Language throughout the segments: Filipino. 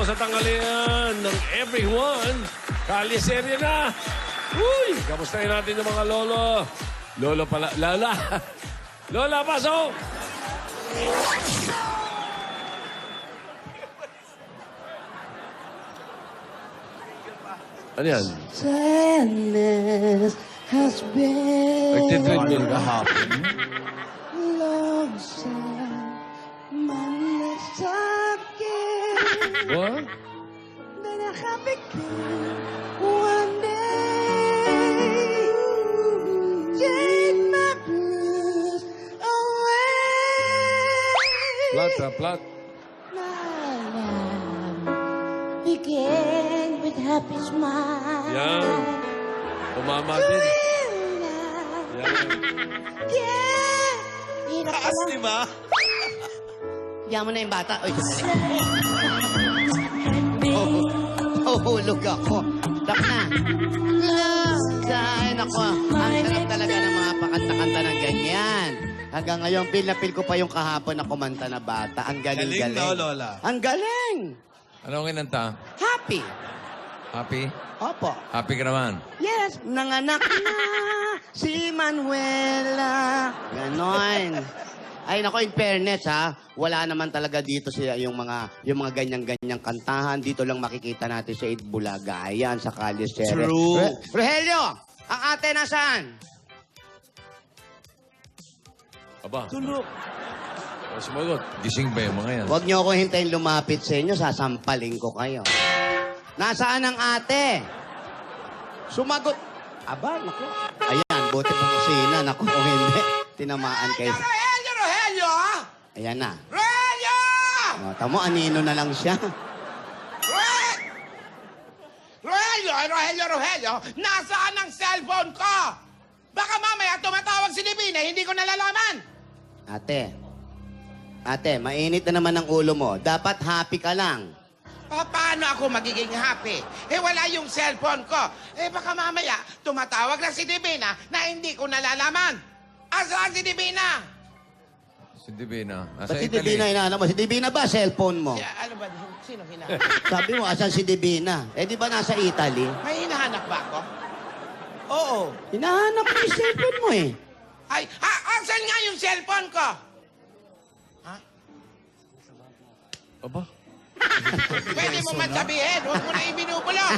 sa tanghalian ng everyone. Kalye-serye na. Uy, kamustahin natin yung mga lolo. Lolo pala, lala. Lola, pasok! Ano yan? Sadness has been Nagtitreadmill ka hapon. long time. Manless talking. What? Then I have begin one day. Take my blues away. Plat, plat. My life began with happy smile. Yan. Tumama din. Yan. Taas, di ba? Diyan mo na yung bata. Uy, Hulog ako. Tap na. Ay, nako. Ang sarap talaga ng mga pakanta-kanta ng ganyan. Hanggang ngayon, feel na feel ko pa yung kahapon na kumanta na bata. Ang galing-galing. Galing, no, Lola? Ang galing! Anong kinanta? Happy. Happy? Opo. Happy ka naman. Yes, nanganak na si Manuela. Ganon. Ay, nako, in fairness, ha, wala naman talaga dito siya yung mga ganyang-ganyang kantahan. Dito lang makikita natin sa Itbulaga. Ayan, sa Kalye Serye. True. Rogelio, ang ate nasaan? Aba, Tulog. sumagot. Gising ba yung mga yan? Huwag niyo ako hintayin lumapit sa inyo, sasampaling ko kayo. Nasaan ang ate? Sumagot. Aba, naku. Ayan, buti ng kusina. Naku, kung hindi, tinamaan kayo. Rogelio! Ayan na. Rogelio! O, tamo, anino na lang siya. Rogelio! Nasaan ang cellphone ko? Baka mamaya tumatawag si Divina, hindi ko nalalaman. Ate, mainit na naman ang ulo mo. Dapat happy ka lang. Paano ako magiging happy? Wala yung cellphone ko. Baka mamaya tumatawag na si Divina na hindi ko nalalaman. Asaan si Divina? Si Divina. Ba't Nasa si Italy. Divina inaano mo? Si Divina ba cellphone mo? Ano ba? Sino hinahanap? Sabi mo, asan si Divina? Di ba nasa Italy? May hinahanap ba ako? Oo. Hinahanap mo yung cellphone mo eh. Asan nga yung cellphone ko? Aba, Pwede mo man sabihin, huwag mo na ibinubulong.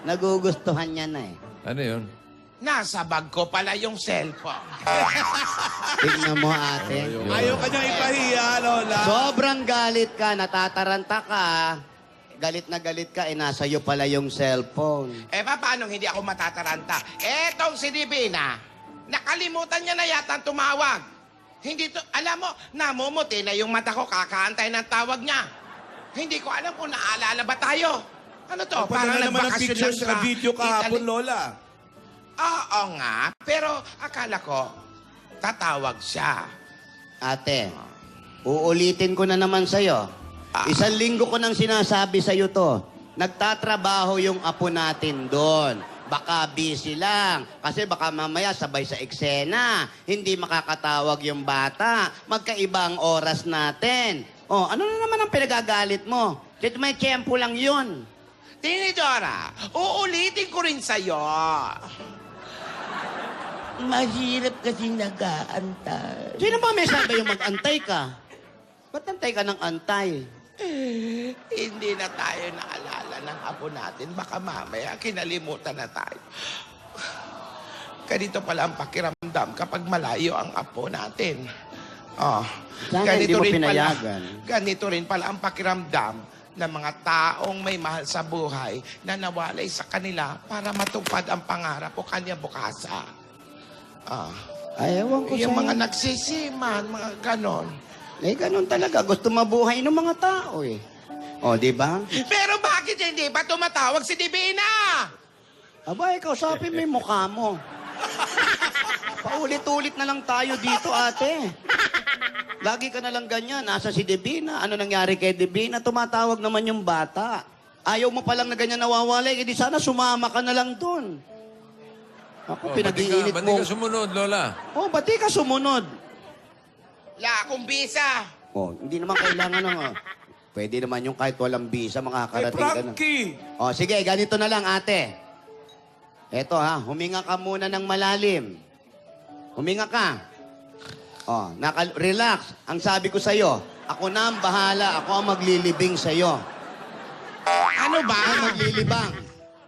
Nagugustuhan niya na eh. Ano yun? Nasa bag ko pala yung cellphone. Tignan mo ate. Ayaw ka niyang ipahiya, Lola. Sobrang galit ka, natataranta ka. Galit na galit ka, nasa iyo pala yung cellphone. Paano hindi ako matataranta? Etong si Divina, nakalimutan niya na yata ang tumawag. Hindi to, alam mo, namumuti na yung mata ko kakaantay ng tawag niya. Hindi ko alam kung naalala ba tayo. Ano to? Parang naman ang nagbakasyon pictures lang sa video kahapon, Italy. Lola. Oo nga, pero akala ko, tatawag siya. Ate, uulitin ko na naman sa'yo. Isang linggo ko nang sinasabi sa'yo to. Nagtatrabaho yung apo natin doon. Baka busy lang. Kasi baka mamaya sabay sa eksena. Hindi makakatawag yung bata. Magkaibang oras natin. Oh, ano na naman ang pinagagalit mo? Kahit may tiyempo lang yun. Tinidora, uulitin ko rin sa'yo. Mahirap kasi nag-aantay. Sino ba may sabi yung mag-antay ka? Ba't antay ka ng antay? Hindi na tayo naalala ng apo natin. Baka mamaya kinalimutan na tayo. Ganito pala ang pakiramdam kapag malayo ang apo natin. Sana hindi mo pinayagan. Ganito rin pala ang pakiramdam ng mga taong may mahal sa buhay na nawalay sa kanila para matupad ang pangarap o kanya bukasa. Ay, ewan ko Yung sa'yo. mga nagsisiman, mga ganon. Eh, ganun talaga. Gusto mabuhay ng mga tao eh. O, di ba? Pero bakit hindi pa tumatawag si Divina? Aba, ikaw, sabi mo yung mukha mo. Paulit-ulit na lang tayo dito, ate. Lagi ka na lang ganyan. Nasa si Divina. Ano nangyari kay Divina? Tumatawag naman yung bata. Ayaw mo palang na ganyan nawawalay. Eh, di sana sumama ka na lang dun. Ako, pinag-iinit Ba't mo. di ka sumunod, Lola? Oh, ba't di ka sumunod? Wala akong bisa. Oh, hindi naman kailangan ng... Pwede naman yung kahit walang visa, makakarating ka na. Frankie! O, sige, ganito na lang, ate. Eto ha, huminga ka muna ng malalim. Huminga ka. O, relax. Ang sabi ko sa'yo, ako na ang bahala, ako ang maglilibing sa'yo. Ano ba? Ako maglilibang.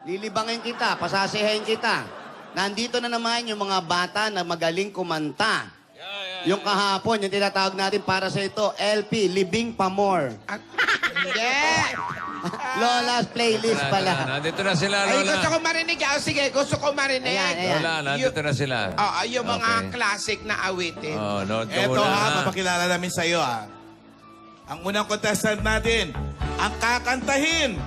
Lilibangin kita, pasasayahin kita. Nandito na naman yung mga bata na magaling kumanta. Yung kahapon, yung tinatawag natin para sa ito, LP, Libing Pa More. Hindi. Lola's playlist pala. Nandito na sila, Ay, Lola. gusto ko marinig. Oh, sige, gusto ko marinig. Ayan, ayan. Lola, nandito na sila. Yung mga Okay. classic na awitin. Oh, nood ka Eto muna. ha, papakilala namin sa iyo ha. Ang unang contestant natin, ang kakantahin.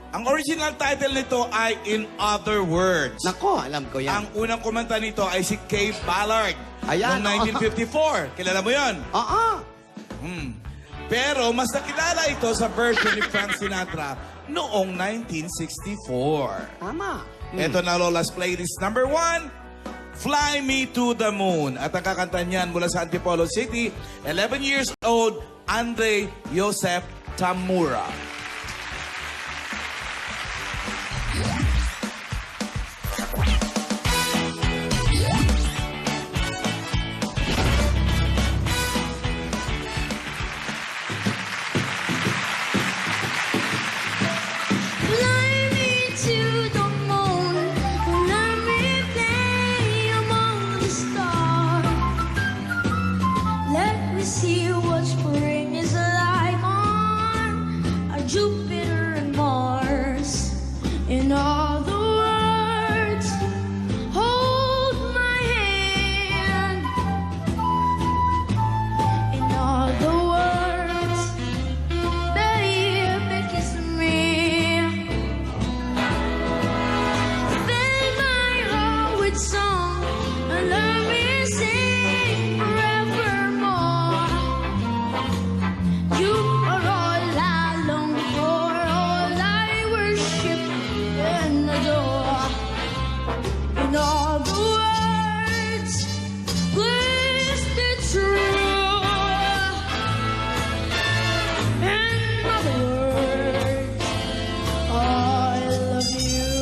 Ang original title nito ay In Other Words. Nako, alam ko yan. Ang unang kumanta nito ay si Kay Ballard. Ayan, Noong 1954. Kilala mo yon? Oo. Pero mas nakilala ito sa version ni Frank Sinatra noong 1964. Tama. Ito na Lola's playlist number 1, Fly Me to the Moon. At ang kakanta niyan mula sa Antipolo City, 11 years old, Andre Joseph Tamura. Fly me to the moon, let me play among the stars. Let me see what spring is like on Jupiter and Mars. In other words, hold my hand. In other words, baby, kiss me. Fill my heart with song and let me sing forevermore. You are all I long for, all I worship and adore. In other words, please be true. In other words, I love you.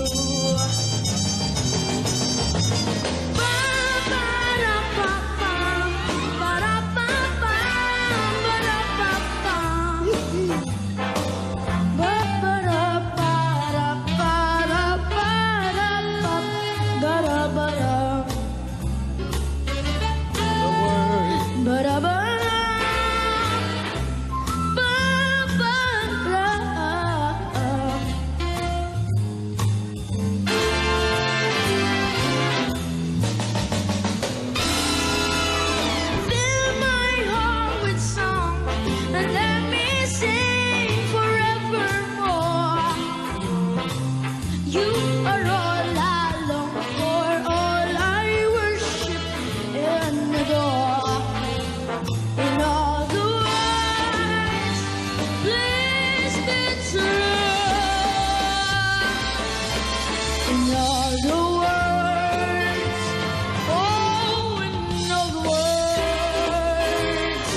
Fill my heart with song and let me sing forevermore. You are all I long for, all I worship and adore. In other words, please be true. In other words, oh, in other words,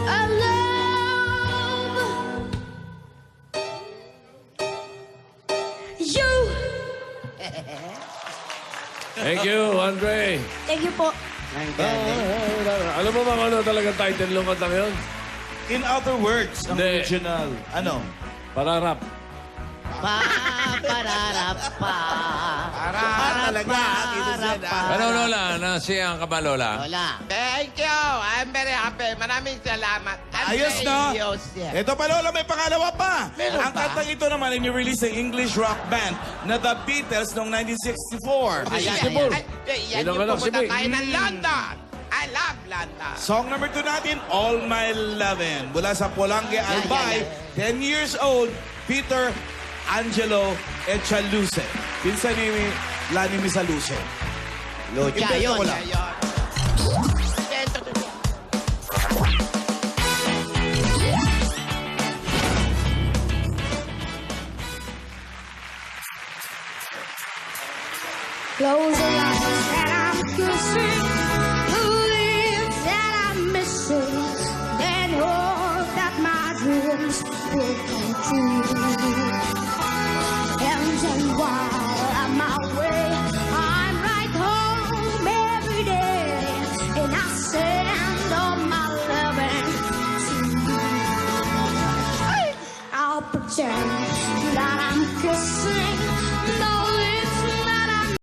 I love you. Thank you, Andre. Thank you po. Ang galing. Alam mo ba kung ano talagang title ng kantang yun? In Other Words, ang Hindi. original. Ano? Para rap. Pararapa. Talaga, Tito Zed, ah. Ano, Lola? Nasiyang ka ba, Lola? Lola. Thank you. I'm very happy. Maraming salamat. Ayos na. Joseph. Ito pa, Lola, may pangalawa pa. Meron Ang pa? kantang ito naman ay nirelease ng English rock band na The Beatles noong 1964. Ayan, Sibol. yan Yun ang yung alam, pumunta Sibol. tayo ng London. I love London. Song number 2 natin, All My Lovin'. Mula sa Polange, Albay, 10 years old, Peter Angelo Echaluce. Pinsan ni Lani Misaluce. Lucha Invento yun. ko lang. Ayun. Invento to yan. Close your eyes and I'm kissing